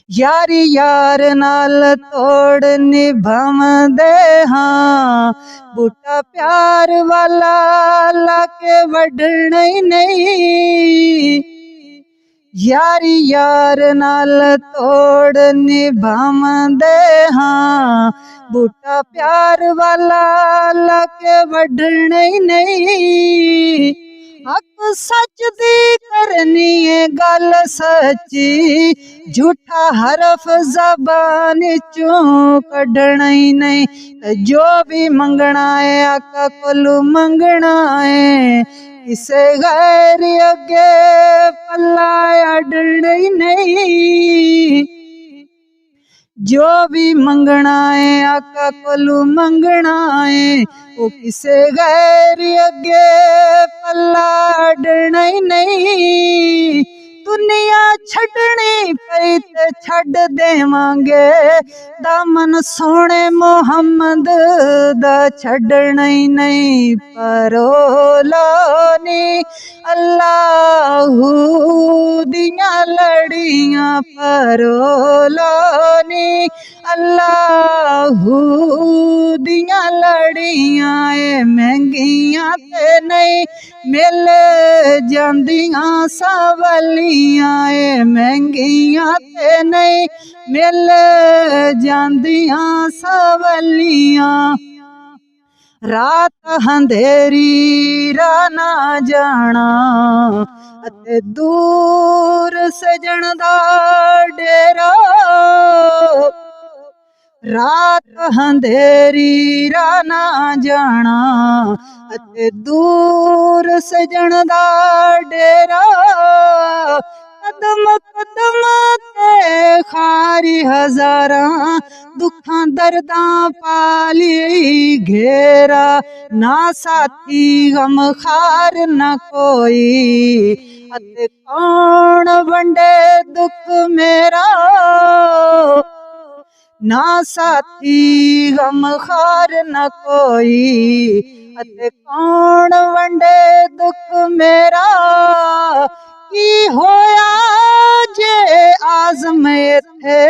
यारी यार नाल तोड़ निभावंदे हां, बूटा प्यार वाला लाके वढना ही नहीं। यारी यार नाल तोड़ निभावंदे हां, बूटा प्यार वाला लाके वढना ही नहीं। हक सच दी करनी है गल सच्ची, झूठा हरफ ज़बान चों कढना ही नहीं। जो भी मंगना है आका कोलू मंगना है, किसे गैर अगे पल्ला अड़ना ही नहीं। जो भी मंगना है आका कोलू मंगना है, वो किसे गैर अगे पल्ला अड़ना ही नहीं। दुनिया छड़नी पई ते छड़ देवांगे, दामन सोने मोहम्मद दा छड़ना ही नहीं। परोलानी अल्लाहू दियां लड़ियां, परोलानी अल्लाहू दियां लड़ियां, ए महंगियां ते नहीं मिल जांदियां सवलियां, ए महंगियां ते नहीं मिल जांदियां सवलियां। रात अंधेरी राना जाना, अते दूर सजन दा डेरा। रात अंधेरी राना जाना, अते दूर सजन दा डेरा। कदम कदम ते खारी हजारा, दुखां दर्दां पाली घेरा। ना साथी गम खार न कोई, अते कौन वंडे दुख मेरा। ना साथी गम खार न कोई, अते कौन वंडे दुख मेरा। की होया जे आज़म इत्थे,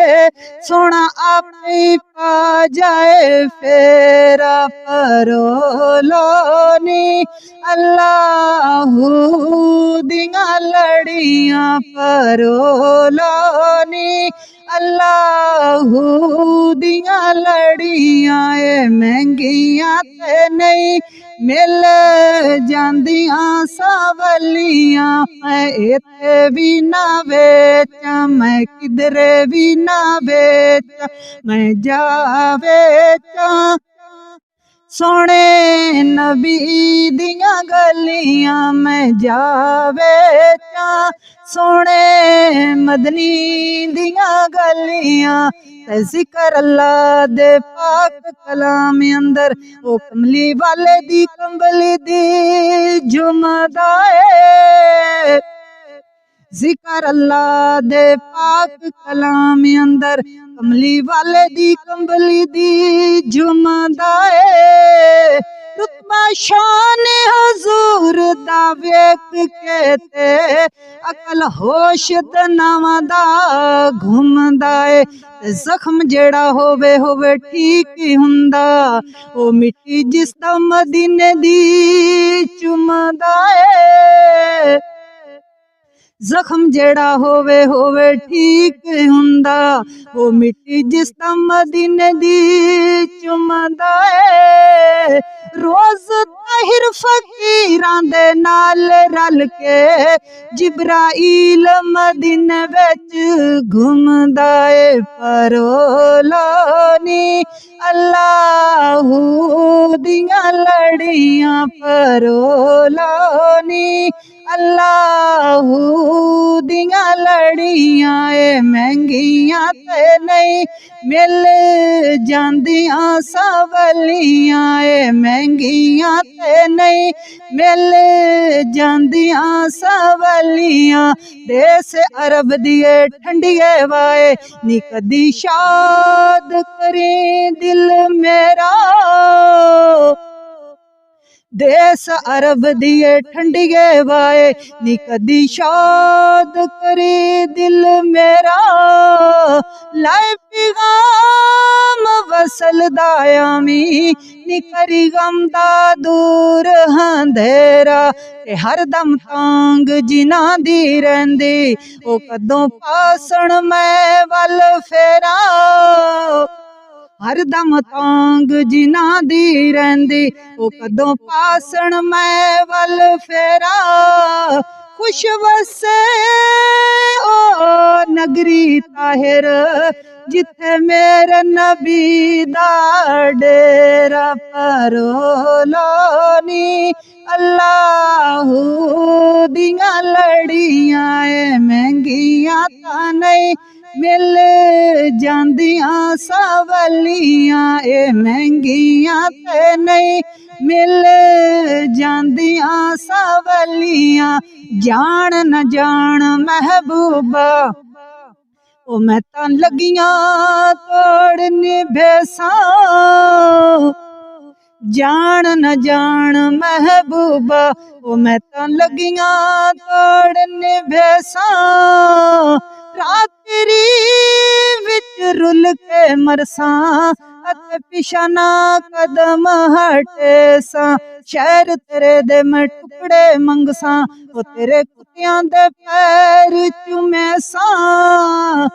सोना आपे पा जाए फेरा। परोलानी अल्लाहू दियां लड़ियां, परोलानी अल्लाहू दियां लड़ियां, ए महंगियां ते नहीं मिल जांदियां सवलियां। मैं इत्थे भी ना बेचा, मैं किधरे भी ना बेचा, मैं जा बेचा सोने नबी दियां गलियां। मैं जा बेचा सोने मदनी दियां गलियां। जिक्र अल्लाह दे पाक कलाम अंदर, ओ कमली वाले दी कंबली दी जुमदा है। जिक्र अल्लाह दे पाक कलाम अंदर, कमली वाले दी कंबली दी जुमदा है। रुतबा शान हजूर दा वेख के ते, अकल होश दनावा दा घुमदा है। जख्म जेड़ा होवे होवे ठीक ही हुंदा, ओ मिट्टी जिस दा मदीने दी चुमदा है। जख्म जेड़ा होवे होवे ठीक हुंदा, वो मिट्टी जिस दा मदीने दी चुमदा है। रोज ताहिर फकीरां दे नाल रल के, जिब्राइल मदीने विच घुमदा है। परोलानी अल्लाहू दियां लड़ियां, परोलानी अल्लाहू दियां लड़ियां, ए महंगियां ते नहीं मिल जांदियां सवलियां, ए महंगियां ते नहीं मिल जांदियां सवलियां। देस अरब दिए ठंडिए वाए, नी कदी शाद करें दिल मेरा। देस अरब दिए ठंडिए वाए, नी कदी शाद करे दिल मेरा। आमी नी करी गम दा दूर अंधेरा ते हरदम तांग जिना दी रहिंदी ओ कदों पासण मैं वल फेरा हरदम तांग जिना दी रहिंदी ओ कदों पासण मैं वल फेरा खुश वसे ओ नगरी ताहिर जिथे मेरे नबी दा डेरा परोलोनी अल्लाहू दियां लड़ियां ए महंगियां तां नहीं मिल जांदियां सवलियां ए महंगियां ते नहीं मिल जांदियां सवलियां जान न जान महबूबा ओ मैं तां लगियां तोड़ने भेसां जान न जान महबूबा ओ मैं तां लगियां तोड़ने भेसां रात्रि विच रुल के मरसां अते पिछा ना कदम हटे सां शहर तेरे दे मैं टुकड़े मंगसां ओ तेरे कुत्तियां दे पैर चूमे सां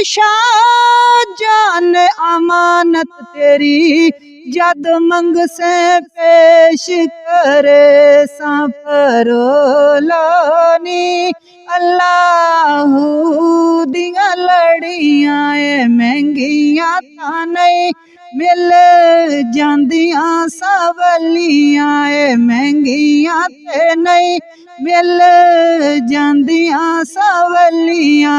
शाह जान अमानत तेरी जद मंग से पेश करे सां परोलोनी अल्लाहू दियां लड़ियां ए महंगियां तां नहीं मिल जांदियां सवलियां ए महंगियां ते नहीं मिल जांदियां सवलियां